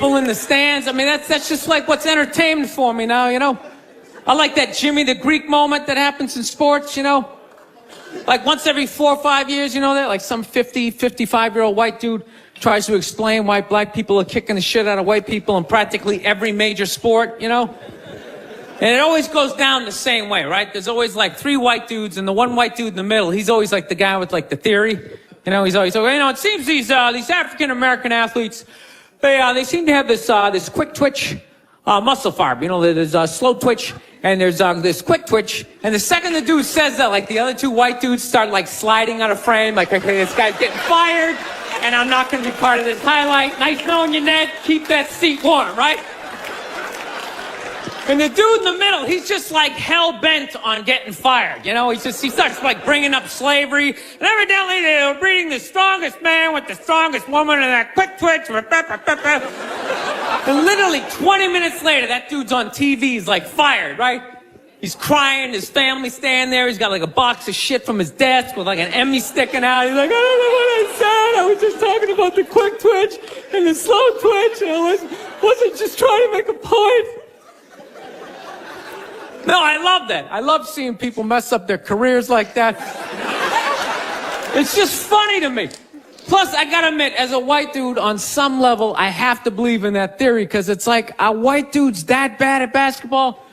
people in the stands. I mean, that's just like what's entertainment for me now, you know? I like that Jimmy the Greek moment that happens in sports, you know? Like once every 4 or 5 years, you know that? Like some 55-year-old white dude tries to explain why black people are kicking the shit out of white people in practically every major sport, you know? And it always goes down the same way, right? There's always like 3 white dudes, and the one white dude in the middle, he's always like the guy with like the theory. You know, he's always, you know, it seems these African-American athletes, they seem to have this quick twitch muscle fiber. You know, there's a slow twitch, and there's this quick twitch. And the second the dude says that, like the other 2 white dudes start like sliding out of frame, like, okay, this guy's getting fired, and I'm not going to be part of this highlight. Nice knowing you, Ned. Keep that seat warm, right? And the dude in the middle, he's just like hell-bent on getting fired. You know, he starts like bringing up slavery. And evidently they were breeding the strongest man with the strongest woman and that quick twitch. And literally 20 minutes later, that dude's on TV. He's like fired, right? He's crying. His family's standing there. He's got like a box of shit from his desk with like an Emmy sticking out. He's like, I don't know what I said. I was just talking about the quick twitch and the slow twitch. And I wasn't just trying to make a point. No, I love that. I love seeing people mess up their careers like that. It's just funny to me. Plus, I gotta admit, as a white dude, on some level, I have to believe in that theory, because it's like, are white dudes that bad at basketball?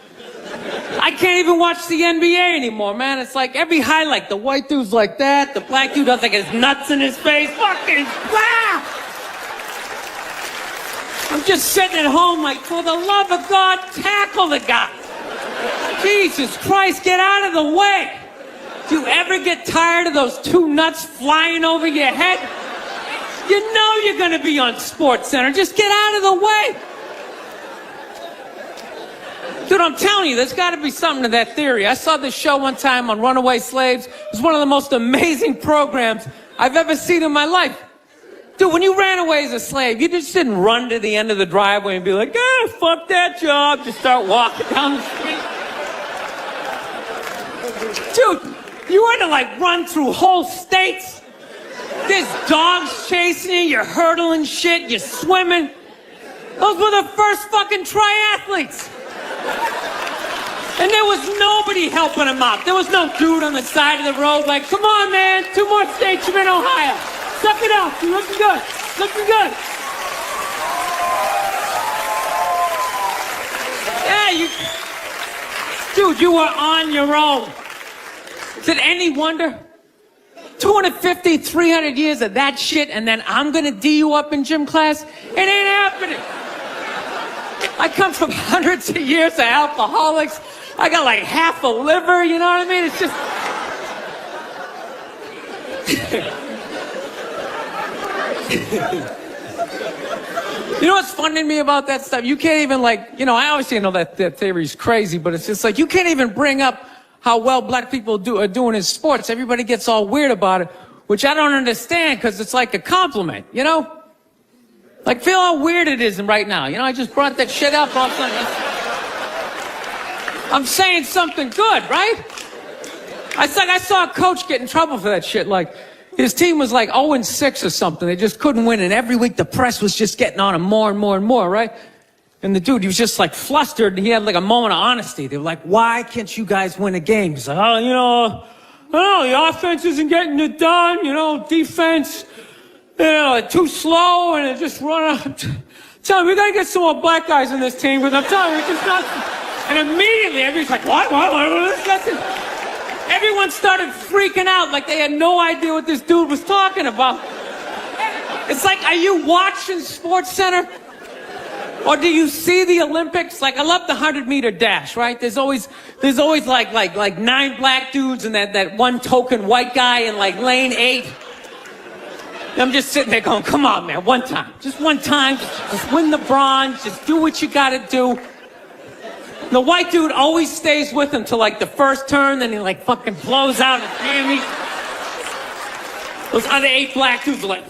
I can't even watch the NBA anymore, man. It's like every highlight, the white dude's like that, the black dude has like his nuts in his face. Fucking, I'm just sitting at home like, for the love of God, tackle the guy. Jesus Christ, get out of the way. Do you ever get tired of those 2 nuts flying over your head? You know you're going to be on Sports Center. Just get out of the way. Dude, I'm telling you, there's got to be something to that theory. I saw this show one time on runaway slaves. It was one of the most amazing programs I've ever seen in my life. Dude, when you ran away as a slave, you just didn't run to the end of the driveway and be like, fuck that job. Just start walking down the street. Dude, you had to like run through whole states. There's dogs chasing you, you're hurdling shit, you're swimming. Those were the first fucking triathletes. And there was nobody helping them out. There was no dude on the side of the road like, come on, man, 2 more states, you're in Ohio. Suck it out, you're looking good, looking good. Yeah, dude, you were on your own. Is it any wonder? 250, 300 years of that shit, and then I'm gonna D you up in gym class? It ain't happening. I come from hundreds of years of alcoholics. I got like half a liver, you know what I mean? It's just... You know what's funny to me about that stuff? You can't even like, you know, I obviously know that theory's crazy, but it's just like, you can't even bring up how well black people are doing in sports. Everybody gets all weird about it, which I don't understand, because it's like a compliment, you know? Like, feel how weird it is right now. You know, I just brought that shit up all of a sudden. I'm saying something good, right? I saw a coach get in trouble for that shit. Like, his team was like 0-6 or something. They just couldn't win, and every week the press was just getting on him more and more and more, right? And the dude, he was just like flustered, and he had like a moment of honesty. They were like, why can't you guys win a game? He's like, oh, you know, the offense isn't getting it done, you know, defense, you know, too slow, and it just run out. Tell him, we gotta get some more black guys on this team, because I'm telling you, it's just not. And immediately, everybody's like, what? Everyone started freaking out like they had no idea what this dude was talking about. It's like, are you watching Sports Center? Or do you see the Olympics? Like, I love the 100-meter dash, right? There's always like 9 black dudes and that one token white guy in like lane 8. And I'm just sitting there going, come on, man, one time. Just one time. Just win the bronze. Just do what you gotta do. And the white dude always stays with him till like the first turn, then he like fucking blows out his hammy. Those other 8 black dudes are like...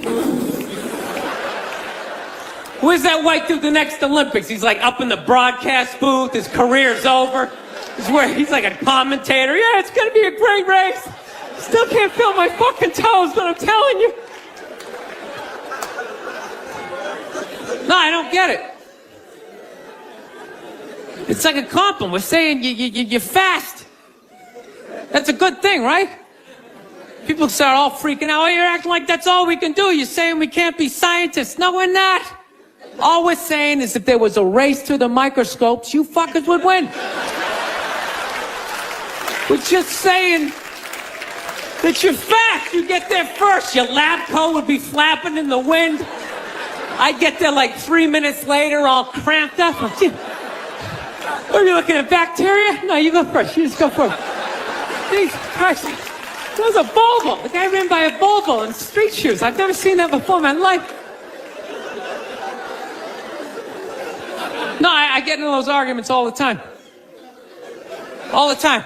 Where's that white dude the next Olympics? He's like up in the broadcast booth. His career's over. He's like a commentator. Yeah, it's gonna be a great race. Still can't feel my fucking toes, but I'm telling you. No, I don't get it. It's like a compliment. We're saying you're fast. That's a good thing, right? People start all freaking out. Oh, you're acting like that's all we can do. You're saying we can't be scientists. No, we're not. All we're saying is if there was a race to the microscopes, you fuckers would win. We're just saying that you're fast. You get there first. Your lab coat would be flapping in the wind. I'd get there like 3 minutes later, all cramped up. Are you looking at bacteria? No, you go first. You just go first. Jesus Christ. That was a Volvo. The guy ran by a Volvo in street shoes. I've never seen that before in my life. No, I get into those arguments all the time. All the time.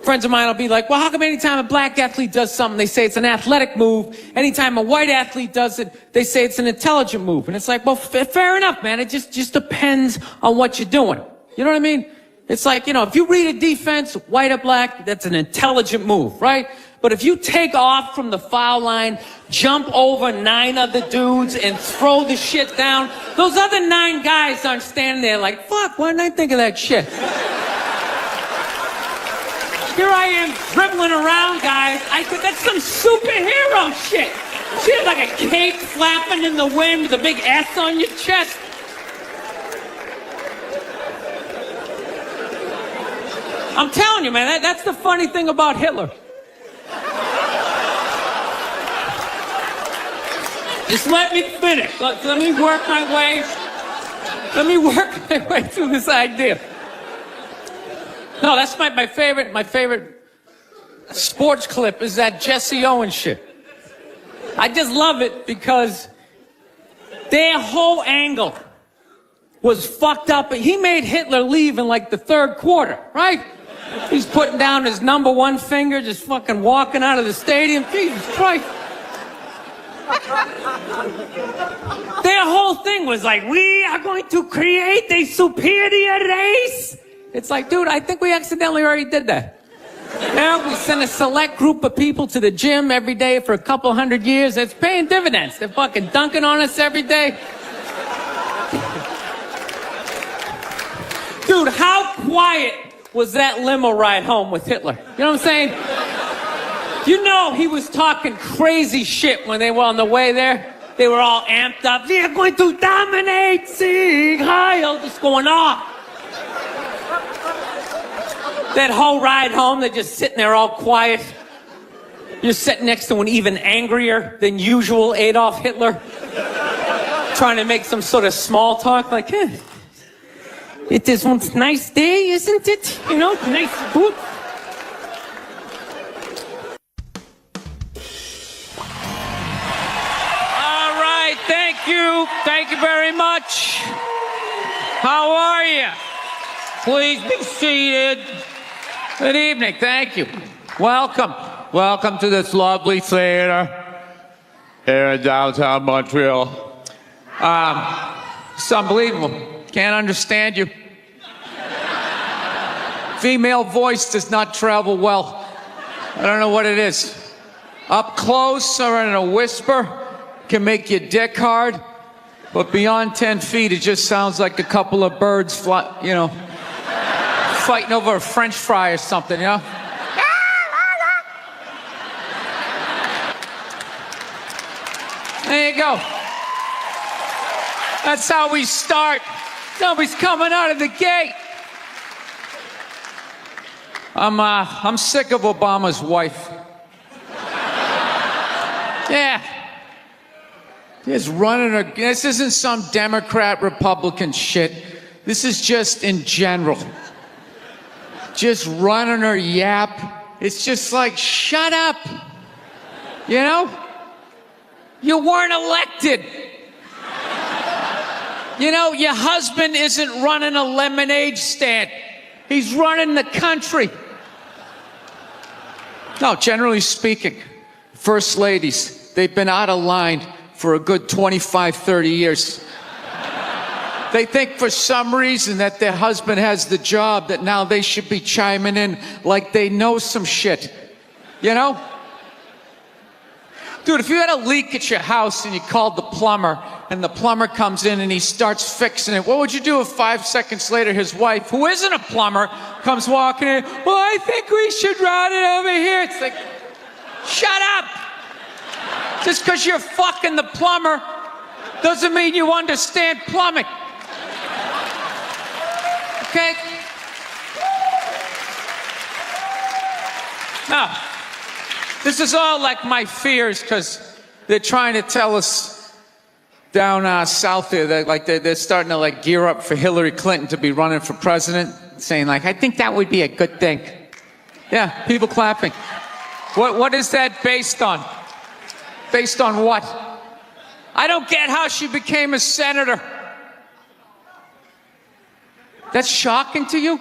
Friends of mine will be like, well, how come anytime a black athlete does something, they say it's an athletic move. Anytime a white athlete does it, they say it's an intelligent move. And it's like, well, fair enough, man. It just depends on what you're doing. You know what I mean? It's like, you know, if you read a defense, white or black, that's an intelligent move, right? But if you take off from the foul line, jump over 9 other dudes and throw the shit down, those other 9 guys aren't standing there like, fuck, why didn't I think of that shit? Here I am dribbling around, guys. That's some superhero shit. She had like a cape flapping in the wind with a big S on your chest. I'm telling you, man, that's the funny thing about Hitler. Just let me finish. Let me work my way. Let me work my way through this idea. No, that's my favorite sports clip is that Jesse Owens shit. I just love it because their whole angle was fucked up. He made Hitler leave in like the 3rd quarter, right? He's putting down his number 1 finger, just fucking walking out of the stadium. Jesus Christ. Their whole thing was like, we are going to create a superior race. It's like, dude, I think we accidentally already did that. Now we send a select group of people to the gym every day for a couple hundred years. It's paying dividends. They're fucking dunking on us every day. Dude, how quiet was that limo ride home with Hitler? You know what I'm saying? You know he was talking crazy shit when they were on the way there. They were all amped up. We are going to dominate, Sieg Heil, just going off. That whole ride home, they're just sitting there all quiet. You're sitting next to an even angrier than usual Adolf Hitler, trying to make some sort of small talk, like, it is one nice day, isn't it? You know, nice food. All right, thank you. Thank you very much. How are you? Please be seated. Good evening. Thank you. Welcome. Welcome to this lovely theater here in downtown Montreal. It's unbelievable. Can't understand you. Female voice does not travel well. I don't know what it is. Up close or in a whisper can make your dick hard, but beyond 10 feet, it just sounds like a couple of birds fighting over a French fry or something, you know? There you go. That's how we start. Nobody's coming out of the gate. I'm sick of Obama's wife. Yeah. Just running her. This isn't some Democrat, Republican shit. This is just in general. Just running her yap. It's just like, shut up. You know? You weren't elected. You know, your husband isn't running a lemonade stand. He's running the country. No, generally speaking, first ladies, they've been out of line for a good 25, 30 years. They think for some reason that their husband has the job that now they should be chiming in like they know some shit. You know? Dude, if you had a leak at your house and you called the plumber and the plumber comes in and he starts fixing it. What would you do if 5 seconds later his wife, who isn't a plumber, comes walking in? Well, I think we should route it over here. It's like, shut up! Just because you're fucking the plumber doesn't mean you understand plumbing. Okay? Now, this is all like my fears because they're trying to tell us down south there that like they're starting to like gear up for Hillary Clinton to be running for president, saying like, I think that would be a good thing. Yeah, people clapping. What is that based on? Based on what? I don't get how she became a senator. That's shocking to you?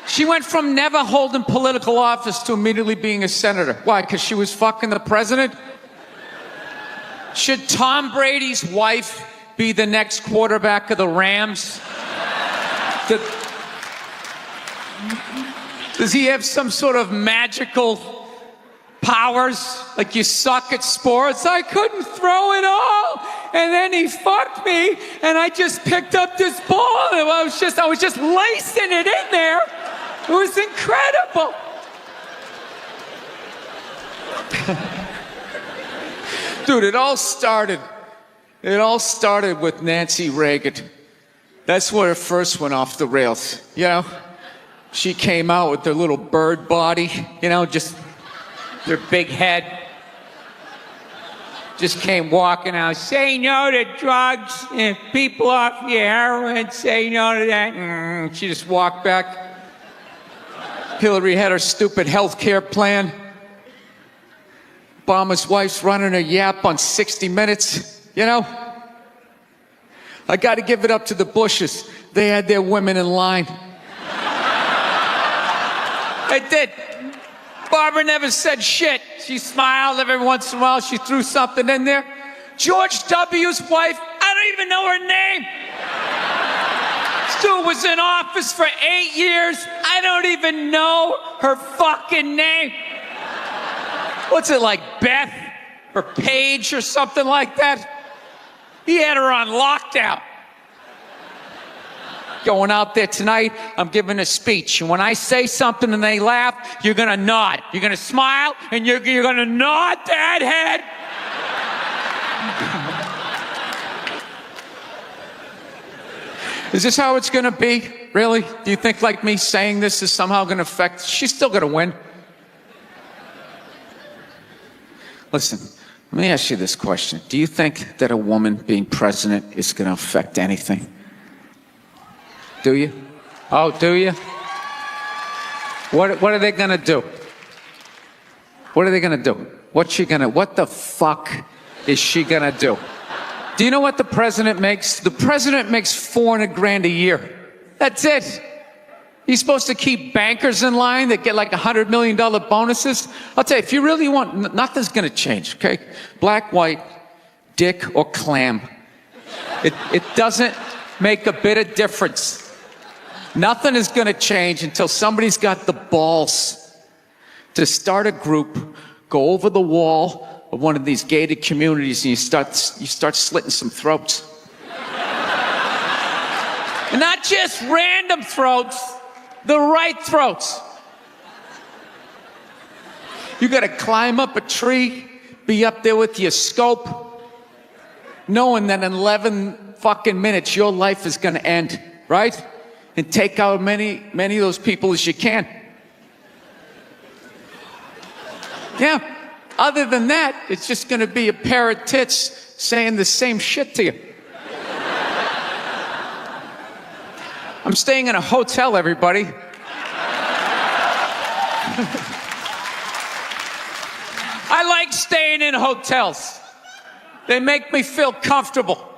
She went from never holding political office to immediately being a senator. Why? Because she was fucking the president? Should Tom Brady's wife be the next quarterback of the Rams? Does he have some sort of magical powers? Like, you suck at sports? I couldn't throw it all, and then he fucked me, and I just picked up this ball, and I was just lacing it in there. It was incredible. Dude, it all started with Nancy Reagan. That's where it first went off the rails, you know? She came out with her little bird body, you know, just their big head. Just came walking out, say no to drugs, and people off your heroin, say no to that. She just walked back. Hillary had her stupid health care plan. Obama's wife's running a yap on 60 Minutes, you know? I got to give it up to the Bushes. They had their women in line. They did. Barbara never said shit. She smiled every once in a while. She threw something in there. George W.'s wife, I don't even know her name. This dude was in office for 8 years. I don't even know her fucking name. What's it, like Beth or Paige or something like that? He had her on lockdown. Going out there tonight, I'm giving a speech. And when I say something and they laugh, you're going to nod. You're going to smile, and you're going to nod that head. Is this how it's going to be? Really? Do you think like me saying this is somehow going to affect? She's still going to win. Listen, let me ask you this question. Do you think that a woman being president is going to affect anything? Do you? Oh, do you? What are they going to do? What are they going to do? What the fuck is she going to do? Do you know what the president makes? The president makes $400,000 a year. That's it. He's supposed to keep bankers in line that get like $100 million bonuses. I'll tell you, if you really want, nothing's going to change, okay? Black, white, dick, or clam. It doesn't make a bit of difference. Nothing is going to change until somebody's got the balls to start a group, go over the wall of one of these gated communities, and you start slitting some throats. And not just random throats, the right throats. You got to climb up a tree, be up there with your scope, knowing that in 11 fucking minutes your life is going to end, right? And take out many of those people as you can. Yeah. Other than that, it's just going to be a pair of tits saying the same shit to you. I'm staying in a hotel, everybody. I like staying in hotels. They make me feel comfortable.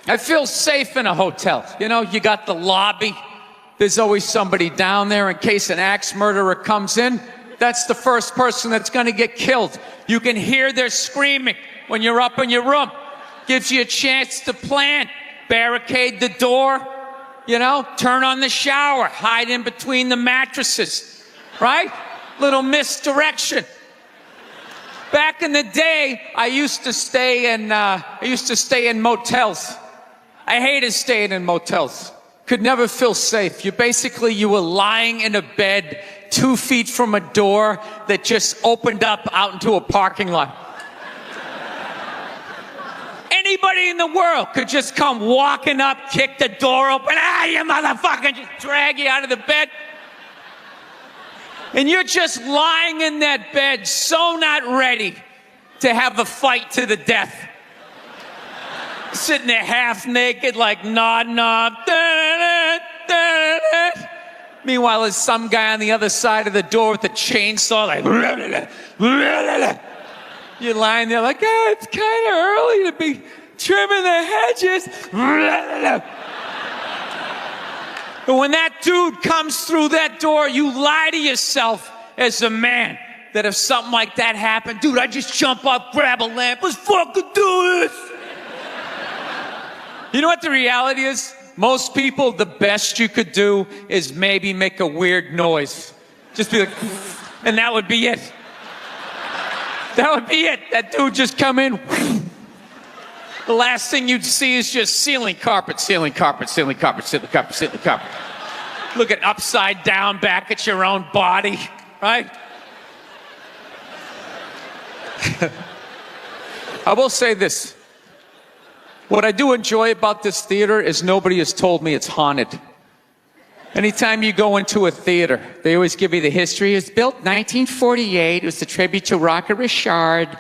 I feel safe in a hotel. You know, you got the lobby. There's always somebody down there in case an axe murderer comes in. That's the first person that's going to get killed. You can hear their screaming when you're up in your room. Gives you a chance to plan. Barricade the door, you know, turn on the shower, hide in between the mattresses, right? Little misdirection. Back in the day, I used to stay in motels. I hated staying in motels. Could never feel safe. You were lying in a bed 2 feet from a door that just opened up out into a parking lot. Anybody in the world could just come walking up, kick the door open, you motherfucker, just drag you out of the bed. And you're just lying in that bed, so not ready to have the fight to the death. Sitting there half naked, like nodding off. Meanwhile, there's some guy on the other side of the door with a chainsaw, like. You're lying there like, it's kind of early to be trimming the hedges. But when that dude comes through that door, you lie to yourself as a man that if something like that happened, dude, I'd just jump up, grab a lamp, let's fucking do this. You know what the reality is? Most people, the best you could do is maybe make a weird noise. Just be like, and that would be it. That would be it. That dude just come in. The last thing you'd see is just ceiling carpet, ceiling carpet, ceiling carpet, ceiling carpet, ceiling carpet. Looking upside down back at your own body, right? I will say this. What I do enjoy about this theater is nobody has told me it's haunted. Anytime you go into a theater, they always give you the history. It was built 1948. It was a tribute to Rocket Richard.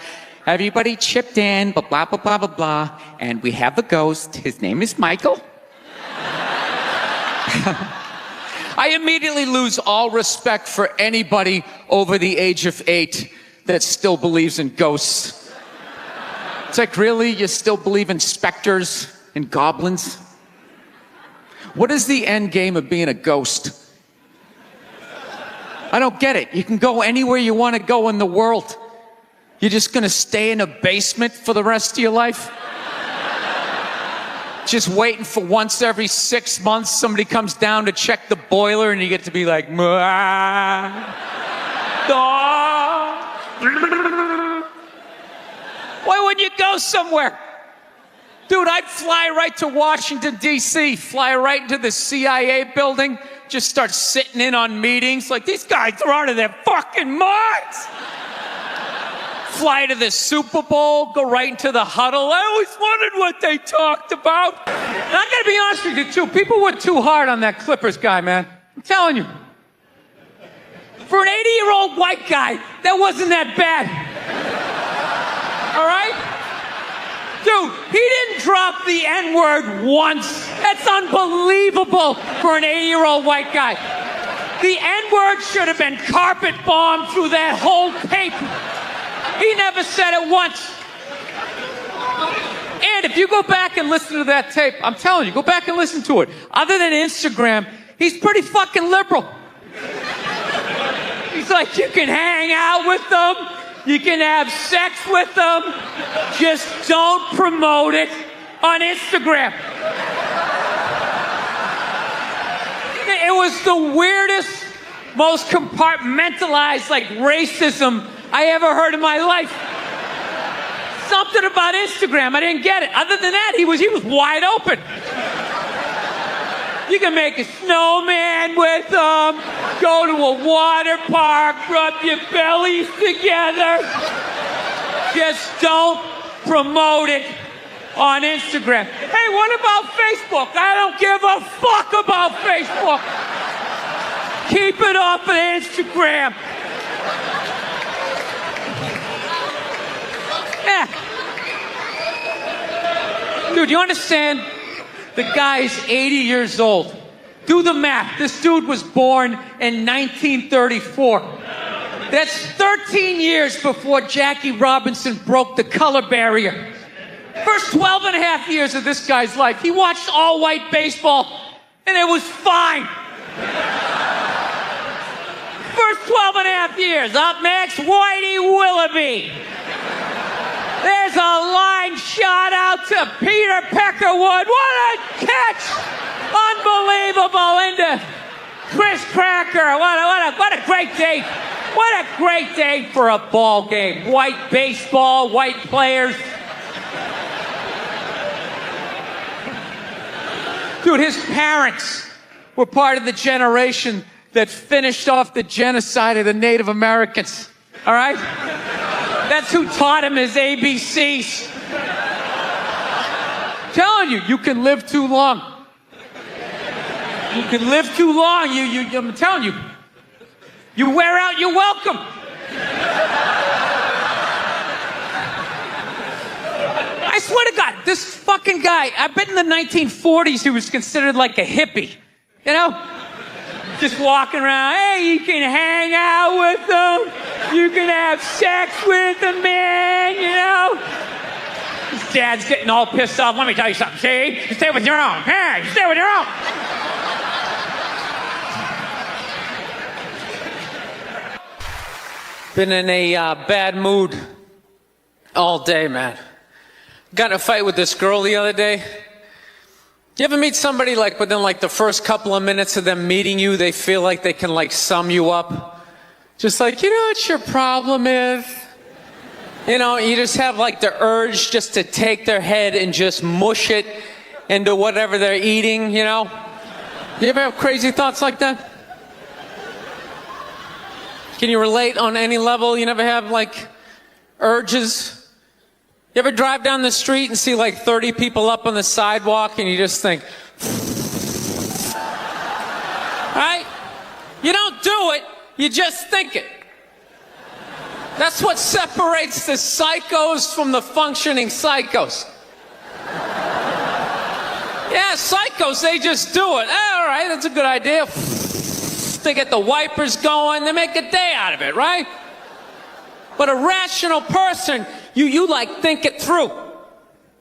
Everybody chipped in, blah, blah, blah, blah, blah, blah. And we have a ghost. His name is Michael. I immediately lose all respect for anybody over the age of 8 that still believes in ghosts. It's like, really? You still believe in specters and goblins? What is the end game of being a ghost? I don't get it. You can go anywhere you want to go in the world. You're just going to stay in a basement for the rest of your life? Just waiting for once every 6 months somebody comes down to check the boiler and you get to be like, why wouldn't you go somewhere? Dude, I'd fly right to Washington, D.C., fly right into the CIA building, just start sitting in on meetings. Like, these guys are out of their fucking minds. Fly to the Super Bowl, go right into the huddle. I always wondered what they talked about. And I gotta be honest with you, too. People were too hard on that Clippers guy, man. I'm telling you. For an 80-year-old white guy, that wasn't that bad. All right? Dude, he didn't drop the N-word once. That's unbelievable for an 80-year-old white guy. The N-word should have been carpet bombed through that whole tape. He never said it once. And if you go back and listen to that tape, I'm telling you, go back and listen to it. Other than Instagram, he's pretty fucking liberal. He's like, you can hang out with them. You can have sex with them. Just don't promote it on Instagram. It was the weirdest, most compartmentalized, like, racism I ever heard in my life. Something about Instagram, I didn't get it. Other than that, he was wide open. You can make a snowman with them, go to a water park, rub your bellies together. Just don't promote it on Instagram. Hey, what about Facebook? I don't give a fuck about Facebook. Keep it off of Instagram. Yeah. Dude, you understand? The guy's 80 years old. Do the math. This dude was born in 1934. That's 13 years before Jackie Robinson broke the color barrier. First 12 and a half years of this guy's life, he watched all-white baseball, and it was fine. First 12 and a half years. Up next, Whitey Willoughby. There's a line shot out to Peter Peckerwood. What a catch! Unbelievable into Chris Cracker. What a great day What a great day for a ball game. White baseball, white players. Dude, his parents were part of the generation that finished off the genocide of the Native Americans. All right? That's who taught him his ABCs. Telling you, you can live too long. You can live too long. I'm telling you. You wear out your welcome. I swear to God, this fucking guy, I bet in the 1940s he was considered like a hippie. You know? Just walking around, hey, you can hang out with them. You can have sex with them, man, you know? His dad's getting all pissed off. Let me tell you something, see? You stay with your own. Hey, you stay with your own. Been in a bad mood all day, man. Got in a fight with this girl the other day. You ever meet somebody like within like the first couple of minutes of them meeting you, they feel like they can like sum you up? Just like, you know what your problem is? You know, you just have like the urge just to take their head and just mush it into whatever they're eating, you know? You ever have crazy thoughts like that? Can you relate on any level? You never have like urges? You ever drive down the street and see like 30 people up on the sidewalk and you just think, right? You don't do it, you just think it. That's what separates the psychos from the functioning psychos. Yeah, psychos, they just do it. All right, that's a good idea. They get the wipers going, they make a day out of it, right? But a rational person, you like think it through.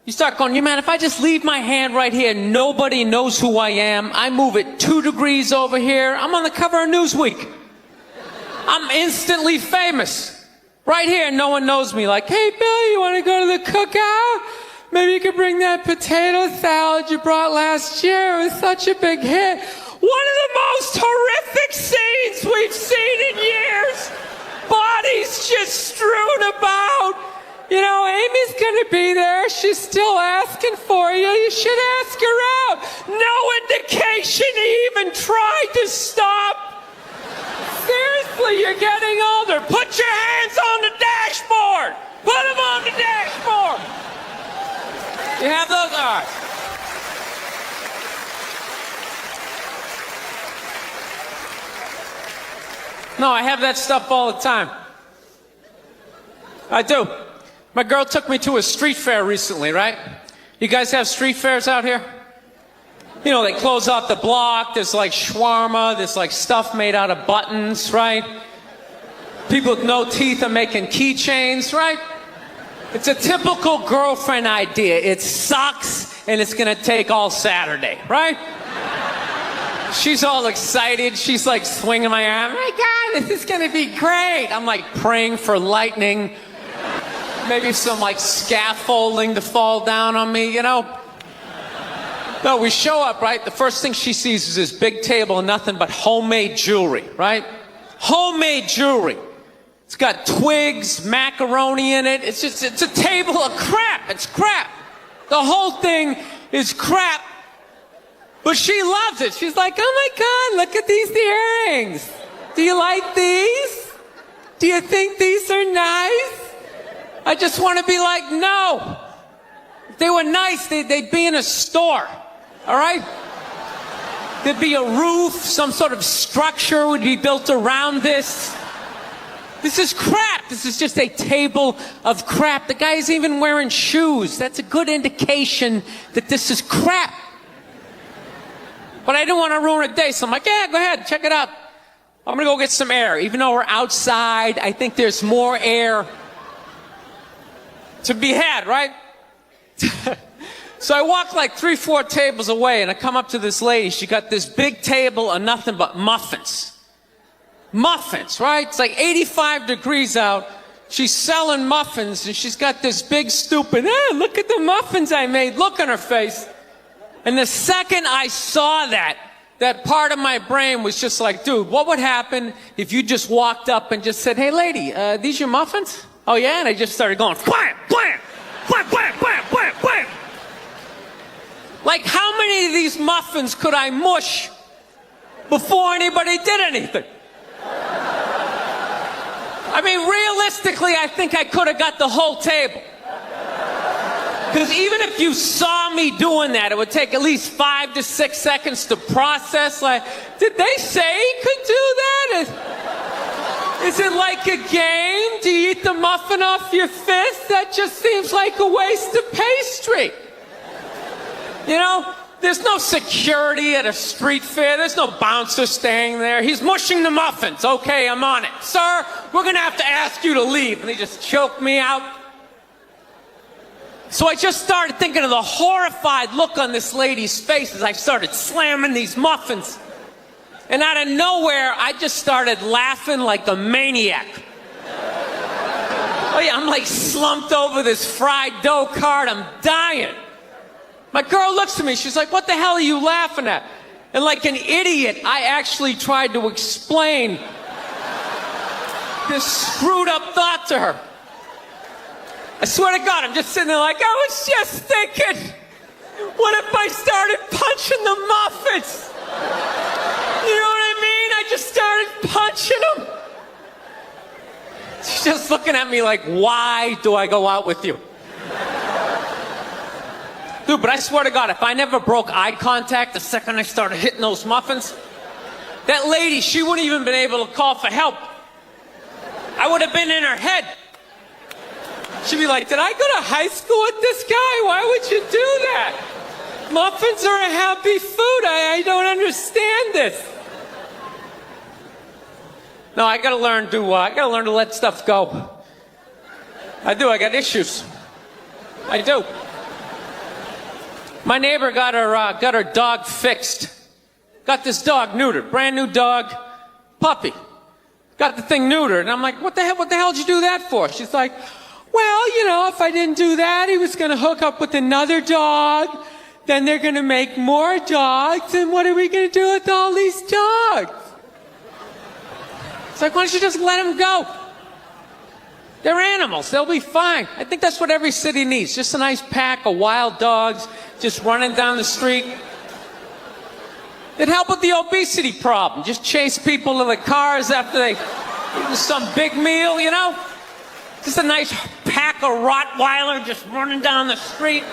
You start going, man, if I just leave my hand right here, nobody knows who I am. I move it 2 degrees over here. I'm on the cover of Newsweek. I'm instantly famous. Right here, no one knows me. Like, hey, Bill, you want to go to the cookout? Maybe you could bring that potato salad you brought last year. It was such a big hit. One of the most horrific scenes we've seen in years. Bodies just strewn about. You know, Amy's gonna be there. She's still asking for you. You should ask her out. No indication he even tried to stop. Seriously, you're getting older. Put your hands on the dashboard. Put them on the dashboard. You have those? All right. No, I have that stuff all the time. I do. My girl took me to a street fair recently, right? You guys have street fairs out here? You know, they close off the block. There's like shawarma. There's like stuff made out of buttons, right? People with no teeth are making keychains, right? It's a typical girlfriend idea. It sucks and it's gonna take all Saturday, right? She's all excited. She's like swinging my arm. Oh my God, this is gonna be great. I'm like praying for lightning. Maybe some like scaffolding to fall down on me, you know? No, we show up, right? The first thing she sees is this big table and nothing but homemade jewelry, right? Homemade jewelry. It's got twigs, macaroni in it. It's a table of crap. It's crap. The whole thing is crap. But she loves it. She's like, oh my God, look at these earrings. Do you like these? Do you think these are nice? I just want to be like, no. If they were nice, they'd be in a store. All right? There'd be a roof, some sort of structure would be built around this. This is crap. This is just a table of crap. The guy isn't even wearing shoes. That's a good indication that this is crap. But I didn't want to ruin a day, so I'm like, yeah, go ahead, check it out. I'm going to go get some air. Even though we're outside, I think there's more air to be had, right? So I walk like 3-4 tables away, and I come up to this lady. She got this big table of nothing but muffins. Muffins, right? It's like 85 degrees out. She's selling muffins, and she's got this big stupid, look at the muffins I made, look on her face. And the second I saw that, that part of my brain was just like, dude, what would happen if you just walked up and just said, hey, lady, these your muffins? Oh, yeah? And I just started going, blam, blam, blam, blam, blam, blam, blam. Like, how many of these muffins could I mush before anybody did anything? I mean, realistically, I think I could have got the whole table. Because even if you saw me doing that, it would take at least 5 to 6 seconds to process. Like, did they say he could do that? Is it like a game? Do you eat the muffin off your fist? That just seems like a waste of pastry. You know, there's no security at a street fair. There's no bouncer staying there. He's mushing the muffins. Okay, I'm on it. Sir, we're going to have to ask you to leave. And they just choke me out. So I just started thinking of the horrified look on this lady's face as I started slamming these muffins. And out of nowhere, I just started laughing like a maniac. Oh yeah, I'm like slumped over this fried dough cart. I'm dying. My girl looks at me. She's like, what the hell are you laughing at? And like an idiot, I actually tried to explain this screwed up thought to her. I swear to God, I'm just sitting there like, I was just thinking, what if I started punching the muffins? You know what I mean? I just started punching them. She's just looking at me like, why do I go out with you? Dude, but I swear to God, if I never broke eye contact the second I started hitting those muffins, that lady, she wouldn't even been able to call for help. I would have been in her head. She'd be like, did I go to high school with this guy? Why would you do that? Muffins are a happy food. I don't understand this. No, I gotta learn to let stuff go. I do, I got issues. I do. My neighbor got her dog fixed. Got this dog neutered, brand new dog, puppy. Got the thing neutered, and I'm like, what the hell did you do that for? She's like, well, you know, if I didn't do that, he was gonna hook up with another dog, then they're gonna make more dogs, and what are we gonna do with all these dogs? It's like, why don't you just let them go? They're animals, they'll be fine. I think that's what every city needs, just a nice pack of wild dogs just running down the street. It'd help with the obesity problem. Just chase people to the cars after they eat some big meal, you know? Just a nice pack of Rottweiler just running down the street.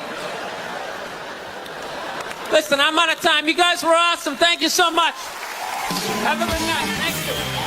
Listen, I'm out of time. You guys were awesome. Thank you so much. Have a good night. Thank you.